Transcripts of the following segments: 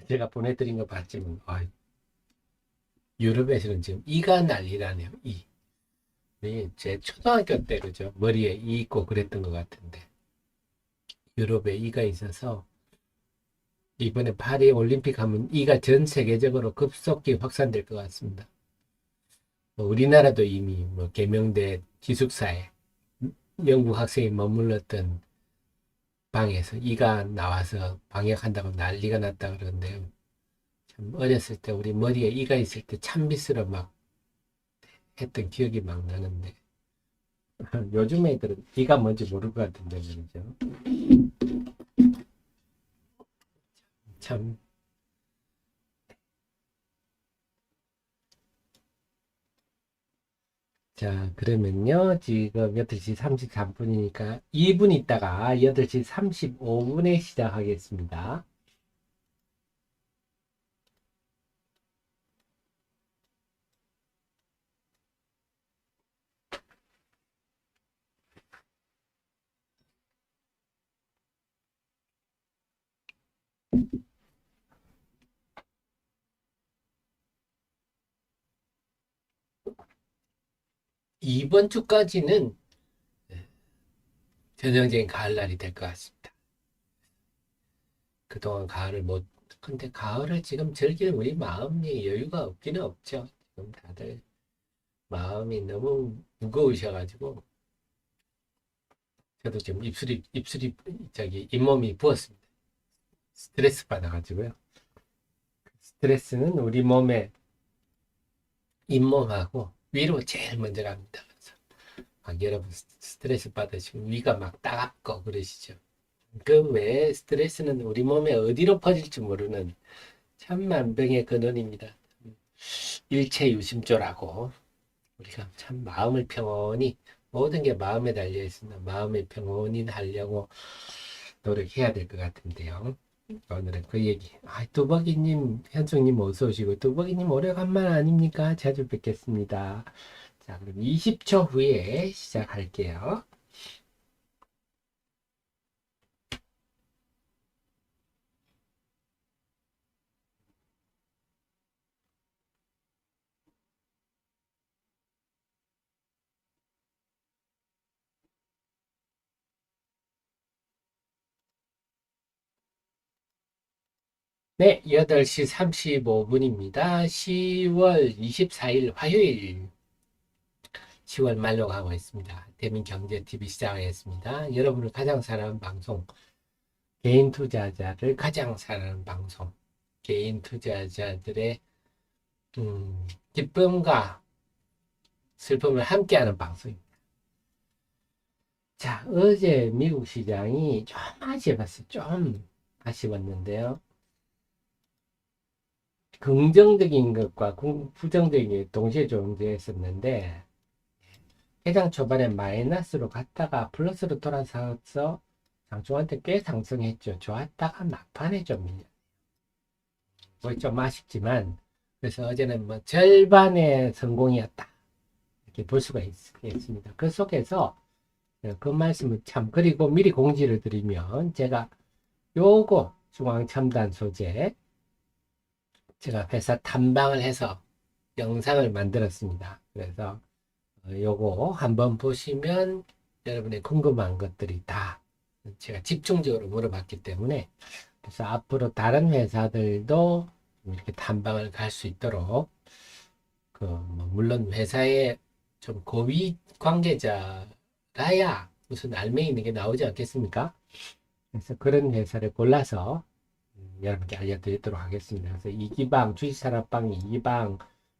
제가 보내드린 거 봤지만, 유럽에서는 지금 이가 난리라네요. 이. 제 초등학교 때, 그죠? 머리에 이 있고 그랬던 것 같은데. 유럽에 이가 있어서, 이번에 파리 올림픽 하면 이가 전 세계적으로 급속히 확산될 것 같습니다. 뭐 우리나라도 이미 뭐 계명대 기숙사에 영국 학생이 머물렀던 방에서 이가 나와서 방역한다고 난리가 났다 그러는데요. 참 어렸을 때 우리 머리에 이가 있을 때 참빗으로 막 했던 기억이 막 나는데 요즘 애들은 이가 뭔지 모를 것 같은데 그죠? 참. 자, 그러면요. 지금 8시 33분이니까 2분 있다가 8시 35분에 시작하겠습니다. 2번 주까지는 전형적인 가을날이 될 것 같습니다. 그동안 가을을 못, 근데 가을을 지금 즐기는 우리 마음이 여유가 없기는 없죠. 지금 다들 마음이 너무 무거우셔가지고, 저도 지금 잇몸이 부었습니다. 스트레스 받아가지고요. 스트레스는 우리 몸에 잇몸하고 위로 제일 먼저 갑니다. 그래서 막 여러분 스트레스 받으시고 위가 막 따갑고 그러시죠. 그 외에 스트레스는 우리 몸에 어디로 퍼질지 모르는 참 만병의 근원입니다. 일체유심조라고 우리가 참 마음을 평온히 모든 게 마음에 달려 있습니다. 마음을 평온히 하려고 노력해야 될 것 같은데요. 오늘은 그 얘기. 뚜벅이님, 현숙님 어서 오시고 뚜벅이님 오래간만 아닙니까? 자주 뵙겠습니다. 자, 그럼 20초 후에 시작할게요. 네, 8시 35분입니다. 10월 24일 화요일 10월 말로 가고 있습니다. 대민경제TV 시작하겠습니다. 여러분을 가장 사랑하는 방송, 개인 투자자를 가장 사랑하는 방송, 개인 투자자들의 기쁨과 슬픔을 함께하는 방송입니다. 자, 어제 미국 시장이 좀 아쉬웠어요. 좀 아쉬웠는데요. 긍정적인 것과 부정적인 게 동시에 존재했었는데 해장 초반에 마이너스로 갔다가 플러스로 돌아서서 장중한테 꽤 상승했죠. 좋았다가 막판에 좀 밀려. 뭐좀 아쉽지만 그래서 어제는 뭐 절반의 성공이었다 이렇게 볼 수가 있습니다. 그 속에서 그 말씀을 참 그리고 미리 공지를 드리면 제가 요거 중앙첨단 소재 제가 회사 탐방을 해서 영상을 만들었습니다. 그래서 요거 한번 보시면 여러분의 궁금한 것들이 다 제가 집중적으로 물어봤기 때문에 그래서 앞으로 다른 회사들도 이렇게 탐방을 갈 수 있도록 뭐 물론 회사에 좀 고위 관계자라야 무슨 알맹이 있는 게 나오지 않겠습니까? 그래서 그런 회사를 골라서 여러분께 알려드리도록 하겠습니다. 그래서 이기방, 주식사랑방, 이기방,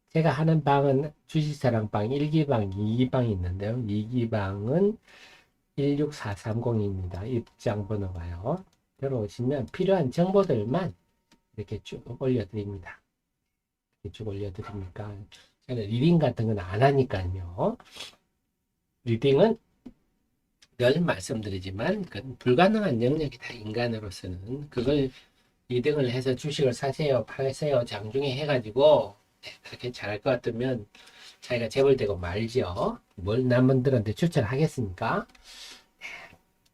제가 하는 방은 주식사랑방 1기방, 2기방이 있는데요. 2기방은 16430입니다. 입장 번호가요. 들어오시면 필요한 정보들만 이렇게 쭉 올려드립니다. 이렇게 쭉 올려드리니까 저는 리딩 같은 건 안 하니까요. 리딩은 늘 말씀드리지만 그건 불가능한 영역이다. 인간으로서는 그걸 리딩을 해서 주식을 사세요, 팔세요, 장중에 해가지고 그렇게 잘할 것 같으면 자기가 재벌되고 말죠. 뭘 남들한테 추천하겠습니까?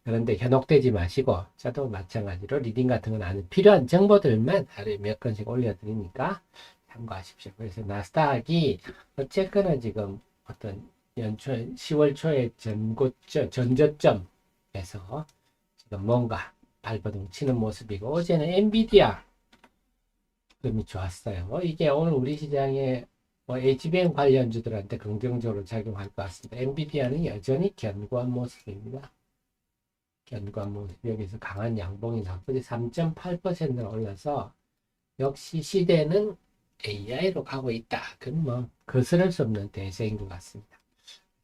그런데 현혹되지 마시고, 저도 마찬가지로 리딩 같은 건 안 필요한 정보들만 하루에 몇 건씩 올려드리니까 참고하십시오. 그래서 나스닥이 어쨌거나 지금 어떤 연초 10월 초에 전저점에서 지금 뭔가 발버둥 치는 모습이고, 어제는 엔비디아 금이 좋았어요. 이게 오늘 우리 시장에 뭐 HBM 관련주들한테 긍정적으로 작용할 것 같습니다. 엔비디아는 여전히 견고한 모습입니다. 견고한 모습. 여기서 강한 양봉이 나쁘지 3.8%나 올라서 역시 시대는 AI로 가고 있다. 그건 뭐 거스를 수 없는 대세인 것 같습니다.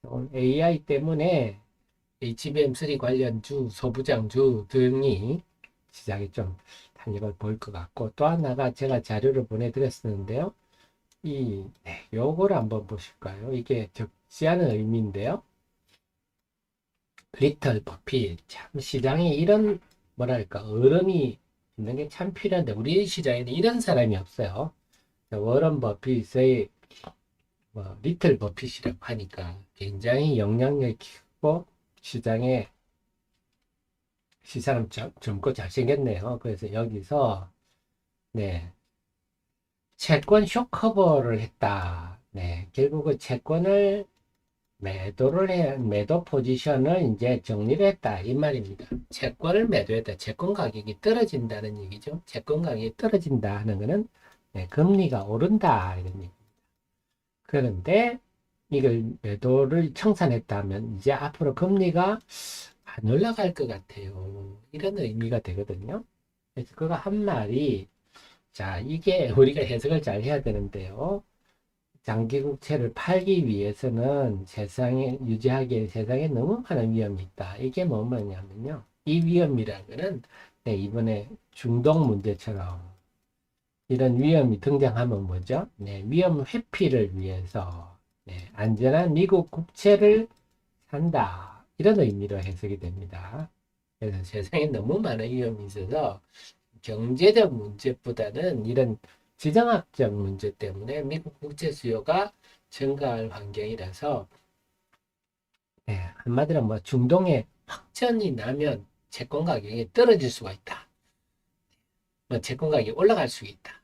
오늘 AI 때문에 HBM3 관련주, 소부장주 등이 시장에 좀 탄력을 보일 것 같고, 또 하나가 제가 자료를 보내드렸었는데요. 요거를 한번 보실까요? 이게 적지 않은 의미인데요. 리틀 버핏. 참 시장에 이런 뭐랄까 어른이 있는 게 참 필요한데 우리 시장에는 이런 사람이 없어요. 워런 버핏의 리틀 버핏이라고 하니까 굉장히 영향력이 크고 시장에 시사람 젊고 잘생겼네요. 그래서 여기서 네 채권 쇼커버를 했다. 네, 결국은 채권을 매도 포지션을 이제 정리를 했다. 이 말입니다. 채권을 매도했다. 채권 가격이 떨어진다는 얘기죠. 채권 가격이 떨어진다 하는 거는 네, 금리가 오른다. 이런 얘기입니다. 그런데 이걸 매도를 청산했다면 이제 앞으로 금리가 안 올라갈 것 같아요. 이런 의미가 되거든요. 그래서 그거 한 말이, 자, 이게 우리가 해석을 잘 해야 되는데요. 장기 국채를 팔기 위해서는 유지하기에 세상에 너무 많은 위험이 있다. 이게 뭐냐면요. 이 위험이라는 거는 네, 이번에 중동 문제처럼 이런 위험이 등장하면 뭐죠? 네, 위험 회피를 위해서 네, 안전한 미국 국채를 산다. 이런 의미로 해석이 됩니다. 그래서 세상에 너무 많은 위험이 있어서 경제적 문제보다는 이런 지정학적 문제 때문에 미국 국제 수요가 증가할 환경이라서 네, 한마디로 뭐 중동에 확전이 나면 채권 가격이 떨어질 수가 있다. 뭐 채권 가격이 올라갈 수 있다.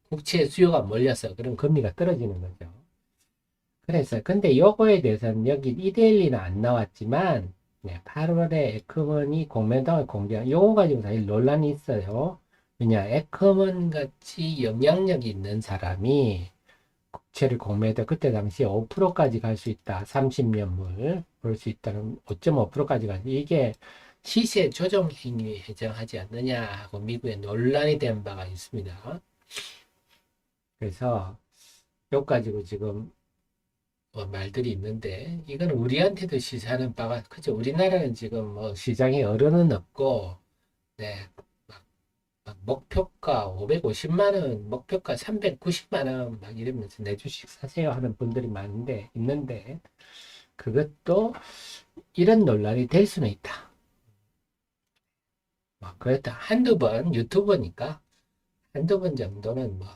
국채 수요가 몰려서 그런 금리가 떨어지는 거죠. 그래서 근데 요거에 대해서는 여기 이데일리는 안 나왔지만 네, 8월에 에크먼이 공매도를 공개한 요거 가지고 사실 논란이 있어요. 왜냐 에크먼 같이 영향력 있는 사람이 국채를 공매도 그때 당시에 5%까지 갈 수 있다. 30년물 볼 수 있다는 5.5%까지 가지. 이게 시세 조정 행위에 해당하지 않느냐 하고 미국에 논란이 된 바가 있습니다. 그래서 요 가지고 지금 말들이 있는데 이건 우리한테도 시사하는 바가 크죠. 우리나라는 지금 뭐 시장에 어른은 없고 네, 막 목표가 550만 원, 목표가 390만 원 막 이러면서 내 주식 사세요 하는 분들이 많은데 있는데 그것도 이런 논란이 될 수는 있다. 그렇다 한두 번 유튜버니까 한두 번 정도는 뭐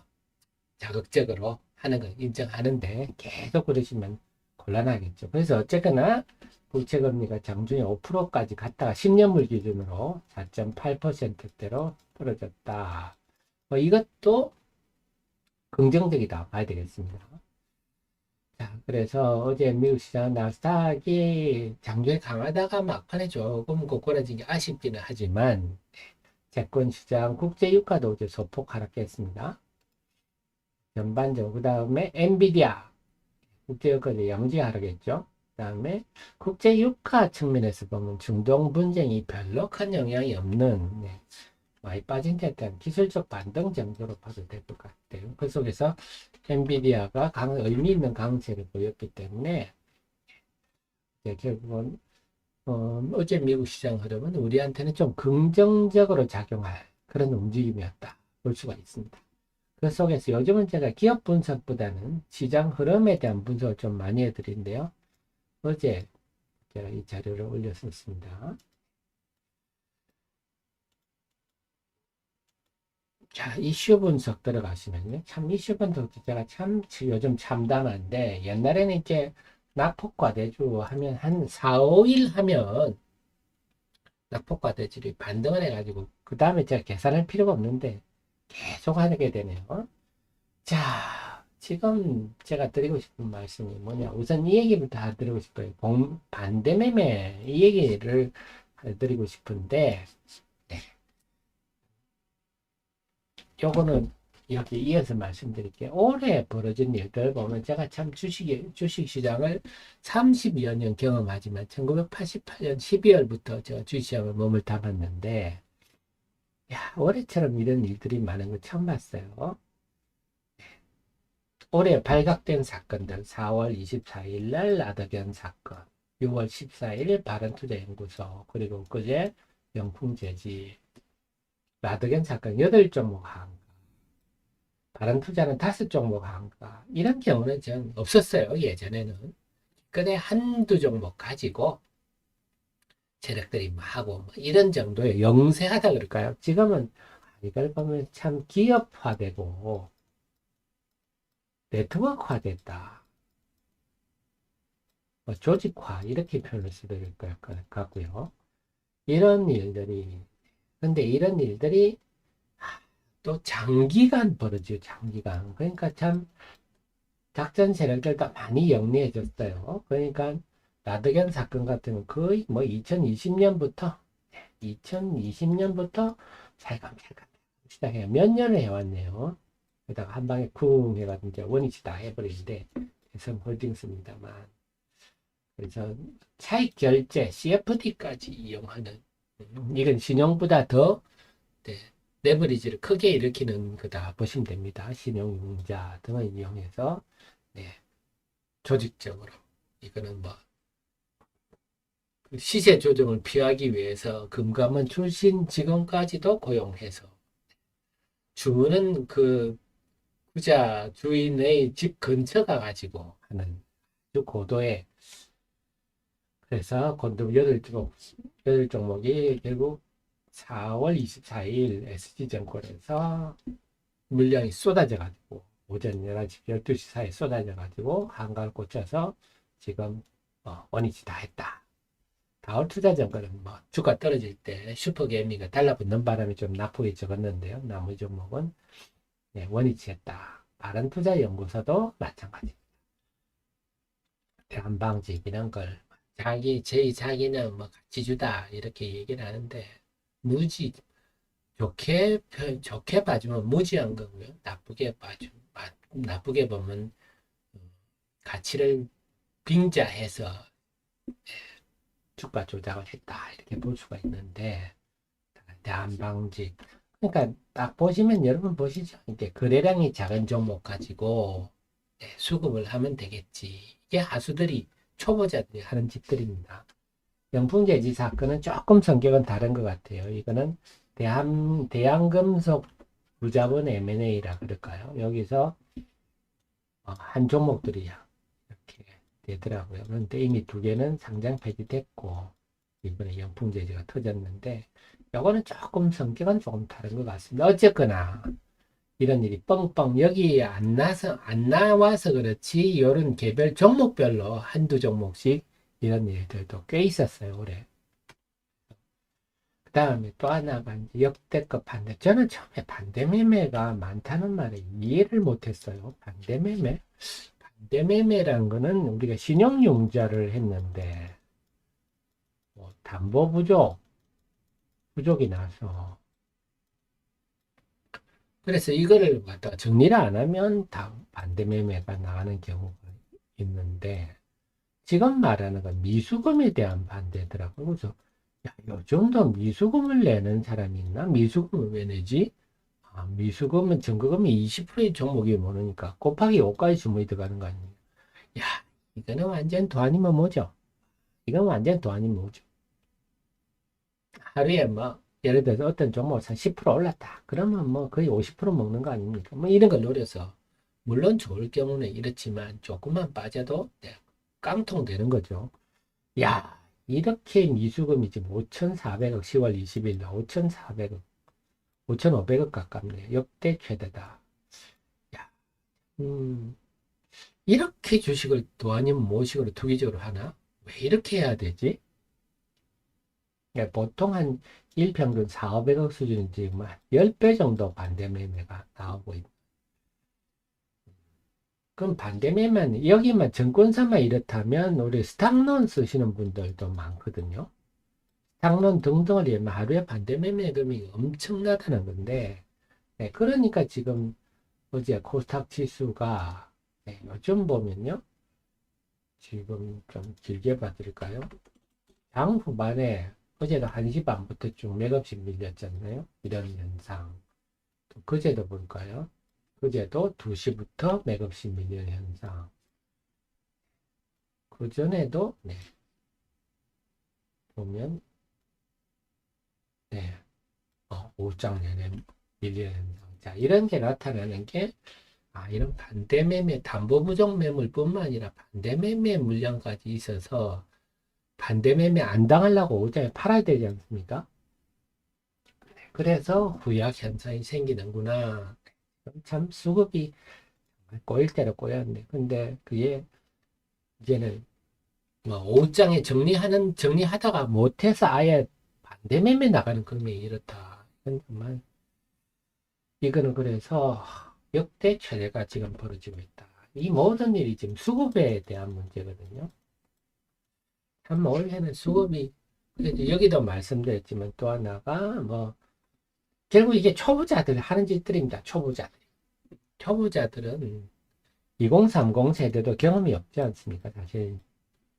자극적으로 하는 건 인정하는데 계속 그러시면 곤란하겠죠. 그래서 어쨌거나 국채금리가 장중에 5%까지 갔다가 10년물 기준으로 4.8%대로 떨어졌다. 이것도 긍정적이다 봐야 되겠습니다. 자, 그래서 어제 미국 시장 나스닥이 장중에 강하다가 막판에 조금 고꾸라진 게 아쉽기는 하지만 채권 시장 국제 유가도 어제 소폭 하락했습니다. 전반적으로 그 다음에 엔비디아 국제유가도 양지 하락했죠. 그 다음에 국제유가 측면에서 보면 중동 분쟁이 별로 큰 영향이 없는 네, 많이 빠진 데 대한 기술적 반등 정도로 봐도 될 것 같아요. 그 속에서 엔비디아가 의미 있는 강세를 보였기 때문에 결국은 어제 미국 시장 흐름은 우리한테는 좀 긍정적으로 작용할 그런 움직임이었다 볼 수가 있습니다. 그 속에서 요즘은 제가 기업 분석보다는 시장 흐름에 대한 분석을 좀 많이 해드린데요. 어제 제가 이 자료를 올렸었습니다. 자, 이슈 분석 들어가시면요. 참 이슈 분석도 제가 참 요즘 참담한데 옛날에는 이제 낙폭과대주 하면 한 4, 5일 하면 낙폭과 대출이 반등을 해가지고 그 다음에 제가 계산할 필요가 없는데 계속 하게 되네요. 자, 지금 제가 드리고 싶은 말씀이 뭐냐. 우선 이 얘기부터 드리고 싶어요. 반대매매 이 얘기를 드리고 싶은데 네. 요거는 이렇게 이어서 말씀드릴게요. 올해 벌어진 일들 보면 제가 참 주식시장을 30여 년 경험하지만 1988년 12월부터 제가 주식시장을 몸을 담았는데 야, 올해처럼 이런 일들이 많은 거 처음 봤어요. 올해 발각된 사건들 4월 24일 날 라더견 사건, 6월 14일 바른투자연구소, 그리고 그제 영풍재지 라더견 사건 8종목 한 바른투자는 5종목 한가 이런 경우는 전 없었어요. 예전에는 그래 한두 종목 가지고 세력들이 뭐 하고 뭐 이런 정도의 영세하다 그럴까요? 지금은 이걸 보면 참 기업화되고 네트워크화됐다. 뭐 조직화 이렇게 표현을 써도 될 것 같고요. 이런 일들이 근데 이런 일들이 또 장기간 벌어져요. 장기간. 그러니까 참 작전 세력들도 많이 영리해졌어요. 그러니까 라드겐 사건 같은 건 거의 뭐 2020년부터 살감살감 시작해요. 몇 년을 해왔네요. 그러다가 한 방에 쿵 해가지고 이제 원위치 다 해버리는데 대성홀딩스입니다만 그래서 차익 결제 CFD까지 이용하는 이건 신용보다 더 네, 레버리지를 크게 일으키는 거다 보시면 됩니다. 신용융자 등을 이용해서 네, 조직적으로 이거는 뭐 시세 조정을 피하기 위해서 금감원 출신 직원까지도 고용해서 주문은 그 부자 주인의 집 근처 가가지고 하는 아주 고도의 그래서 건등 8종목이 결국 4월 24일 SG증권에서 물량이 쏟아져가지고 오전 11시, 12시 사이에 쏟아져가지고 한가를 꽂혀서 지금 원위치 다 했다. 다울투자증권은 뭐 주가 떨어질 때 슈퍼개미가 달라붙는 바람에 좀 나쁘게 적었는데요. 나머지 종목은 네, 원위치했다. 바른투자연구소도 마찬가지. 대한방직 이런 걸 자기는 뭐 가치주다 이렇게 얘기를 하는데 무지 좋게 봐주면 무지한 거고요. 나쁘게 보면 가치를 빙자해서 주가 조작을 했다 이렇게 볼 수가 있는데 대한방직 그러니까 딱 보시면 여러분 보시죠. 이제 거래량이 작은 종목 가지고 수급을 하면 되겠지. 이게 하수들이 초보자들이 하는 짓들입니다. 영풍재지 사건은 조금 성격은 다른 것 같아요. 이거는 대한금속 부자본 M&A라 그럴까요? 여기서 한 종목들이 이렇게 되더라고요. 그런데 이미 두 개는 상장 폐지됐고 이번에 영풍재지가 터졌는데 요거는 조금 성격은 조금 다른 것 같습니다. 어쨌거나 이런 일이 뻥뻥 여기 안 나와서 그렇지 이런 개별 종목별로 한두 종목씩 이런 일들도 꽤 있었어요 올해. 그 다음에 또 하나가 이제 역대급 반대. 저는 처음에 반대매매가 많다는 말에 이해를 못했어요. 반대매매란 거는 우리가 신용융자를 했는데 뭐 담보 부족이 나서 그래서 이거를 갖다가 정리를 안 하면 다 반대매매가 나가는 경우가 있는데 지금 말하는 건 미수금에 대한 반대더라고요. 그래서 야, 요즘도 미수금을 내는 사람이 있나? 미수금을 왜 내지? 미수금은 증거금이 20%의 종목이 모르니까 곱하기 5까지 주문이 들어가는 거 아니에요? 야, 이거는 완전 도 아니면 뭐죠? 이건 완전 도 아니면 뭐죠? 하루에 뭐 예를 들어서 어떤 종목을 10% 올랐다. 그러면 뭐 거의 50% 먹는 거 아닙니까? 뭐 이런 걸 노려서 물론 좋을 경우는 이렇지만 조금만 빠져도 네, 깡통 되는 거죠. 야, 이렇게 미수금이 지금 5,400억 10월 20일 날 5,400억 5,500억 가깝네요. 역대 최대다. 야, 이렇게 주식을 또 아니면 모식으로 투기적으로 하나? 왜 이렇게 해야 되지? 그러니까 보통 한 일평균 4, 500억 수준인지 10배 정도 반대 매매가 나오고 있는. 그럼 반대 매매는 여기만 증권사만 이렇다면 우리 스탁론 쓰시는 분들도 많거든요. 스탁론 등등을 이용하면 하루에 반대 매매 금액이 엄청나다는 건데, 네, 그러니까 지금 어제 코스닥 지수가 네, 요즘 보면요. 지금 좀 길게 봐드릴까요? 장 후반에 어제도 1시 반부터 쭉 맥없이 밀렸잖아요. 이런 현상. 또 그제도 볼까요? 그제도 2시부터 맥없이 밀리는 현상. 그 전에도 네, 보면 네, 오후장 내내 밀리는 현상. 자, 이런 게 나타나는 게 이런 반대매매, 담보부정 매물뿐만 아니라 반대매매 물량까지 있어서 반대매매 안 당하려고 오전에 팔아야 되지 않습니까? 그래서 후약 현상이 생기는구나. 참 수급이 꼬일 대로 꼬였네. 근데 그게 이제는 뭐 오후장에 정리하다가 못해서 아예 반대매매 나가는 금액이 이렇다. 이건 정말 이거는 그래서 역대 최대가 지금 벌어지고 있다. 이 모든 일이 지금 수급에 대한 문제거든요. 참 올해는 수급이 그래도 여기도 말씀드렸지만 또 하나가 뭐 결국 이게 초보자들 하는 짓들입니다. 초보자들은 2030 세대도 경험이 없지 않습니까? 사실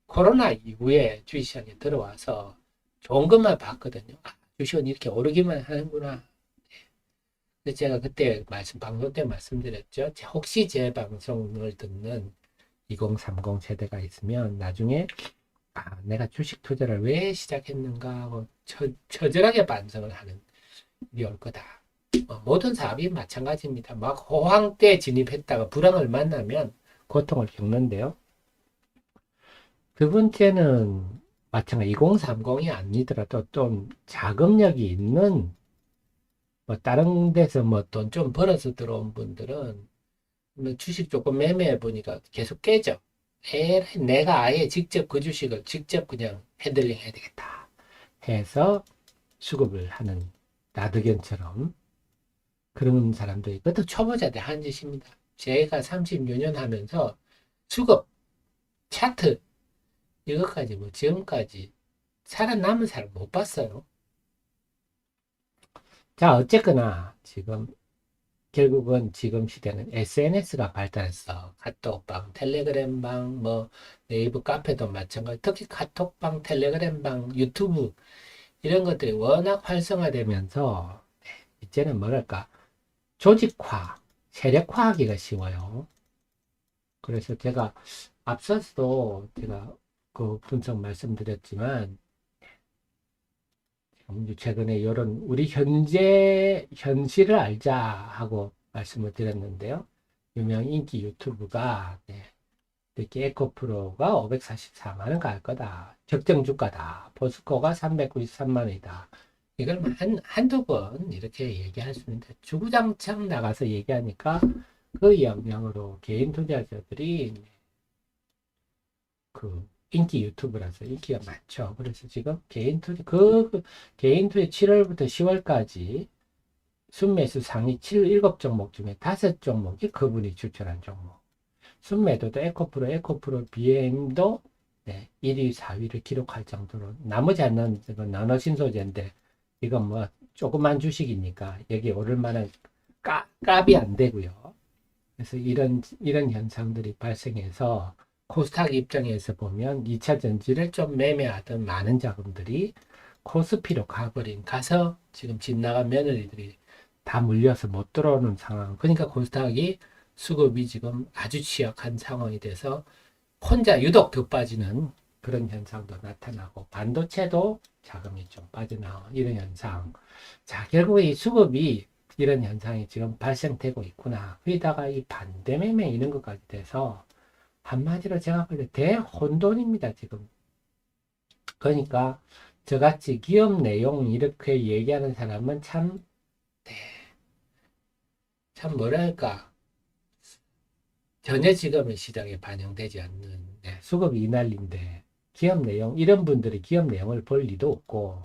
코로나 이후에 주식시장에 들어와서 좋은 것만 봤거든요. 주식은 이렇게 오르기만 하는구나. 그래서 제가 그때 방송 때 말씀드렸죠. 혹시 제 방송을 듣는 2030 세대가 있으면 나중에 내가 주식 투자를 왜 시작했는가 하고 처절하게 반성을 하는 일이 올 거다. 모든 사업이 마찬가지입니다. 막 호황 때 진입했다가 불황을 만나면 고통을 겪는데요. 두 번째는 마찬가지 2030이 아니더라도 좀 자금력이 있는 뭐 다른 데서 뭐 돈 좀 벌어서 들어온 분들은 뭐 주식 조금 매매해 보니까 계속 깨져. 내가 아예 직접 그 주식을 직접 그냥 핸들링 해야 되겠다 해서 수급을 하는 나드견처럼 그런 사람도 이것도 초보자들 하는 짓입니다. 제가 36년 하면서 수급, 차트 이것까지 뭐 지금까지 살아남은 사람 못 봤어요. 자, 어쨌거나 지금 결국은 지금 시대는 SNS가 발달했어. 카톡방, 텔레그램방, 뭐 네이버 카페도 마찬가지. 특히 카톡방, 텔레그램방, 유튜브 이런 것들이 워낙 활성화되면서 이제는 뭐랄까 조직화, 세력화하기가 쉬워요. 그래서 제가 앞서서도 제가 그 분석 말씀드렸지만 최근에 이런 우리 현실을 알자 하고 말씀을 드렸는데요. 유명 인기 유튜브가 이렇게 에코프로가 544만 원 갈 거다. 적정 주가다. 포스코가 393만 원이다. 이걸 한두 번 이렇게 얘기할 수 있는데 주구장창 나가서 얘기하니까 그 영향으로 개인 투자자들이 그 인기 유튜브라서 인기가 많죠. 그래서 지금 개인 투자 7월부터 10월까지 순매수 상위 7 종목 중에 5종목이 그분이 추천한 종목. 순매도도 에코프로, BM도 1위, 4위를 기록할 정도로 나머지 하나는 나노신소재인데 이건 뭐 조그만 주식이니까 여기 오를 만한 값이 안 되고요. 그래서 이런 현상들이 발생해서 코스닥 입장에서 보면 2차 전지를 좀 매매하던 많은 자금들이 코스피로 가서 지금 집 나간 며느리들이 다 물려서 못 들어오는 상황. 그러니까 코스닥이 수급이 지금 아주 취약한 상황이 돼서 혼자 유독 더 빠지는 그런 현상도 나타나고 반도체도 자금이 좀 빠져나오는 이런 현상. 자, 결국에 이 수급이 이런 현상이 지금 발생되고 있구나. 거기다가 이 반대매매 이런 것까지 돼서 한마디로 제가 볼 때 대혼돈입니다, 지금. 그러니까 저같이 기업 내용 이렇게 얘기하는 사람은 네, 참 뭐랄까. 전혀 지금은 시장에 반영되지 않는 수급이 이날인데 기업 내용, 이런 분들이 기업 내용을 볼 리도 없고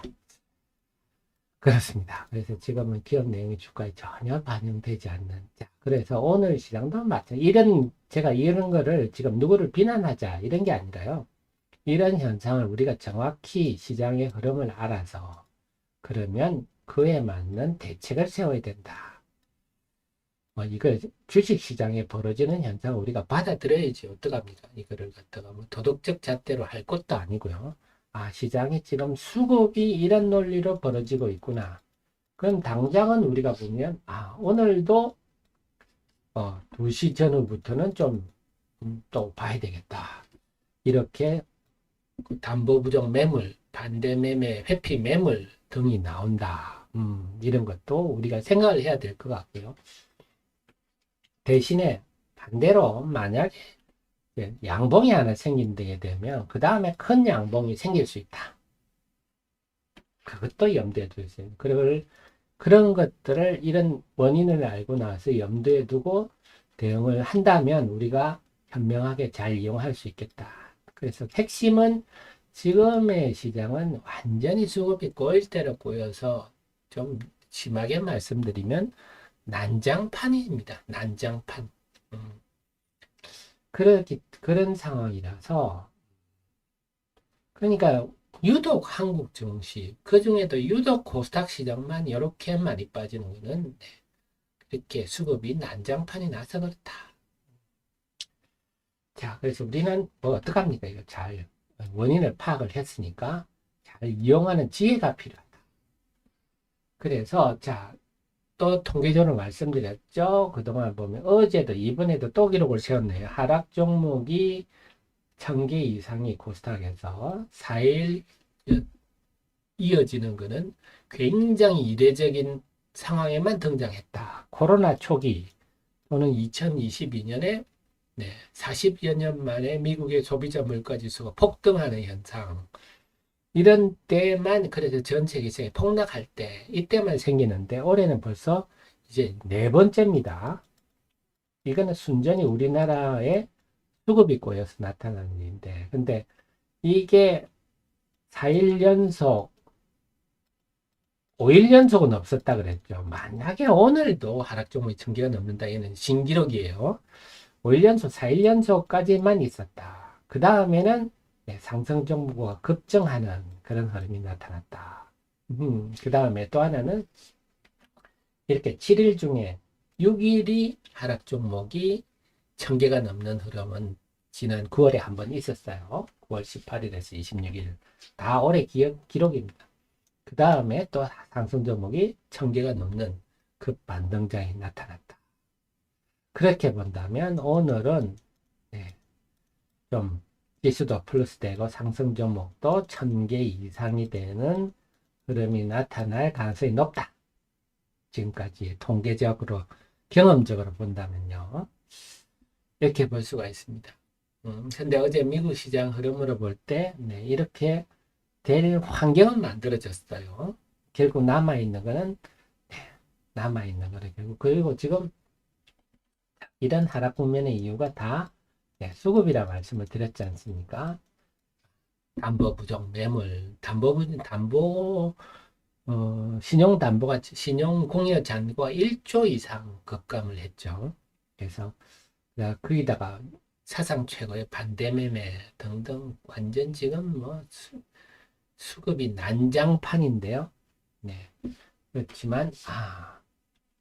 그렇습니다. 그래서 지금은 기업 내용이 주가에 전혀 반영되지 않는. 자, 그래서 오늘 시장도 제가 이런 거를 지금 누구를 비난하자 이런 게 아니라요. 이런 현상을 우리가 정확히 시장의 흐름을 알아서 그러면 그에 맞는 대책을 세워야 된다. 이걸 주식시장에 벌어지는 현상을 우리가 받아들여야지 어떡합니까? 이거를 갖다가 뭐 도덕적 잣대로 할 것도 아니고요. 아, 시장에 지금 수급이 이런 논리로 벌어지고 있구나. 그럼 당장은 우리가 보면, 아, 오늘도 2시 전후부터는 좀 또 봐야 되겠다. 이렇게 담보부정 매물, 반대 매매, 회피 매물 등이 나온다. 이런 것도 우리가 생각을 해야 될 것 같고요. 대신에 반대로 만약에 양봉이 하나 생긴게 되면 그 다음에 큰 양봉이 생길 수 있다. 그것도 염두에 두세요. 그런 것들을 이런 원인을 알고 나서 염두에 두고 대응을 한다면 우리가 현명하게 잘 이용할 수 있겠다. 그래서 핵심은 지금의 시장은 완전히 수급이 꼬일 대로 꼬여서 좀 심하게 말씀드리면 난장판입니다. 난장판. 그런 상황이라서 그러니까 유독 한국 증시 그 중에도 유독 코스닥 시장만 이렇게 많이 빠지는 거는 그렇게 수급이 난장판이 나서 그렇다. 자, 그래서 우리는 뭐 어떡합니까? 이거 잘 원인을 파악을 했으니까 잘 이용하는 지혜가 필요하다. 그래서 자, 또 통계적으로 말씀드렸죠. 그동안 보면 어제도 이번에도 또 기록을 세웠네요. 하락 종목이 1000개 이상이 코스닥에서 4일 이어지는 것은 굉장히 이례적인 상황에만 등장했다. 코로나 초기 또는 2022년에 40여 년 만에 미국의 소비자 물가지수가 폭등하는 현상. 이런 때만 그래서 전 세계시장이 폭락할 때 이때만 생기는데 올해는 벌써 이제 4번째입니다. 이거는 순전히 우리나라의 수급이 꼬여서 나타나는 일인데 근데 이게 4일 연속 5일 연속은 없었다 그랬죠. 만약에 오늘도 하락 종목이 1000개가 넘는다. 얘는 신기록이에요. 5일 연속, 4일 연속까지만 있었다. 그 다음에는 상승 종목과 급증하는 그런 흐름이 나타났다. 그 다음에 또 하나는 이렇게 7일 중에 6일이 하락 종목이 1000개가 넘는 흐름은 지난 9월에 한 번 있었어요. 9월 18일에서 26일. 다 올해 기록입니다. 그 다음에 또 상승 종목이 1000개가 넘는 급반등장이 나타났다. 그렇게 본다면 오늘은 좀 지수도 플러스 되고 상승 종목도 1000개 이상이 되는 흐름이 나타날 가능성이 높다. 지금까지 통계적으로 경험적으로 본다면요. 이렇게 볼 수가 있습니다. 근데 어제 미국 시장 흐름으로 볼 때 이렇게 될 환경은 만들어졌어요. 결국 남아있는 거는 남아있는 거래. 그리고 지금 이런 하락 국면의 이유가 다 수급이라 말씀을 드렸지 않습니까? 담보 부정 매물, 신용담보가 신용공여 잔고가 1조 이상 급감을 했죠. 그래서 거기다가 사상 최고의 반대매매 등등 완전 지금 뭐 수급이 난장판인데요. 네. 그렇지만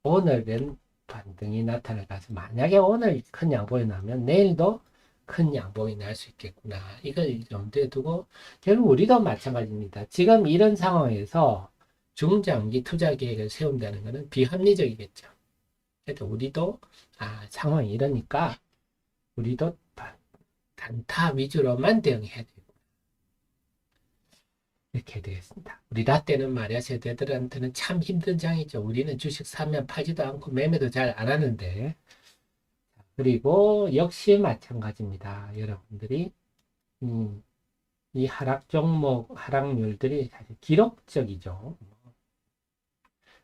오늘은 반등이 나타날 가서 만약에 오늘 큰 양봉이 나면 내일도 큰 양봉이 날 수 있겠구나. 이걸 염두에 두고 결국 우리도 마찬가지입니다. 지금 이런 상황에서 중장기 투자 계획을 세운다는 것은 비합리적이겠죠. 그래서 우리도 상황이 이러니까 우리도 단타 위주로만 대응해야 돼요. 이렇게 되겠습니다. 우리 라떼는 말이야 세대들한테는 참 힘든 장이죠. 우리는 주식 사면 팔지도 않고 매매도 잘 안 하는데 그리고 역시 마찬가지입니다. 여러분들이 이 하락 종목 하락률들이 사실 기록적이죠.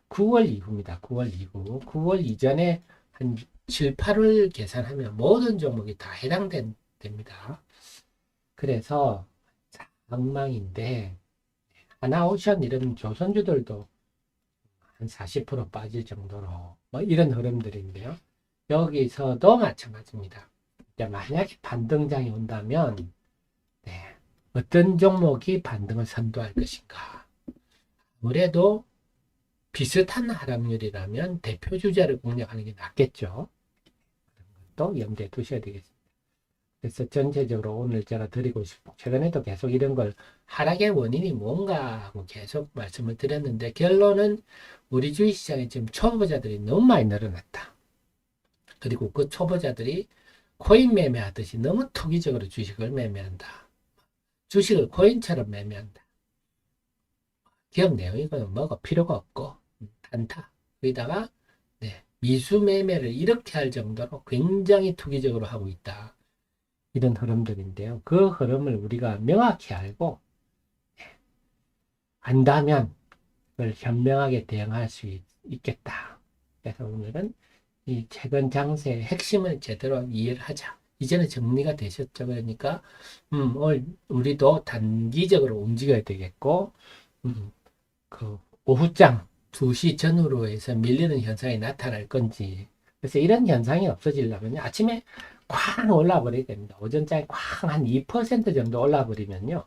9월 이후입니다. 9월 이후 9월 이전에 한 7, 8월 계산하면 모든 종목이 다 해당됩니다. 그래서 엉망인데 하나오션 이런 조선주들도 한 40% 빠질 정도로 뭐 이런 흐름들인데요. 여기서도 마찬가지입니다. 이제 만약에 반등장이 온다면 네, 어떤 종목이 반등을 선도할 것인가. 아무래도 비슷한 하락률이라면 대표 주자를 공략하는 게 낫겠죠. 또 염두에 두셔야 되겠습니다. 그래서 전체적으로 오늘 제가 드리고 싶고, 최근에도 계속 이런 걸 하락의 원인이 뭔가 하고 계속 말씀을 드렸는데, 결론은 우리 주식시장에 지금 초보자들이 너무 많이 늘어났다. 그리고 그 초보자들이 코인 매매하듯이 너무 투기적으로 주식을 매매한다. 주식을 코인처럼 매매한다. 기억내요. 이거는 뭐가 필요가 없고 단타. 거기다가 네, 미수 매매를 이렇게 할 정도로 굉장히 투기적으로 하고 있다. 이런 흐름들인데요. 그 흐름을 우리가 명확히 알고 안다면 그걸 현명하게 대응할 수 있겠다. 그래서 오늘은 이 최근 장세의 핵심을 제대로 이해를 하자. 이제는 정리가 되셨죠. 그러니까 오늘 우리도 단기적으로 움직여야 되겠고 그 오후장 2시 전후로 해서 밀리는 현상이 나타날 건지. 그래서 이런 현상이 없어지려면 아침에 쾅 올라버려야 됩니다. 오전장에 쾅 한 2% 정도 올라버리면요.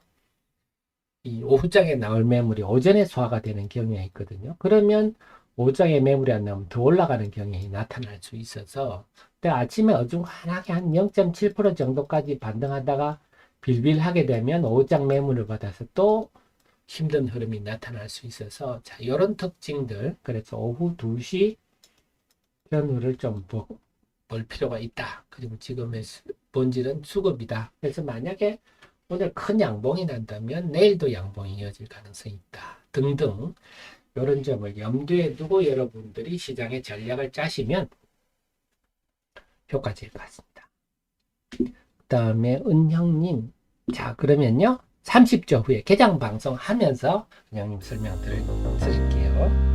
이 오후장에 나올 매물이 오전에 소화가 되는 경향이 있거든요. 그러면 오후장에 매물이 안 나오면 더 올라가는 경향이 나타날 수 있어서 아침에 어중간하게 한 0.7% 정도까지 반등하다가 빌빌하게 되면 오후장 매물을 받아서 또 힘든 흐름이 나타날 수 있어서 자, 이런 특징들 그래서 오후 2시 전후를 좀 볼 필요가 있다. 그리고 지금의 본질은 수급이다. 그래서 만약에 오늘 큰 양봉이 난다면 내일도 양봉이 이어질 가능성이 있다. 등등 이런 점을 염두에 두고 여러분들이 시장의 전략을 짜시면 효과적일 것 같습니다. 그 다음에 은형님 자 그러면요 30초 후에 개장 방송하면서 은형님 설명 드릴게요.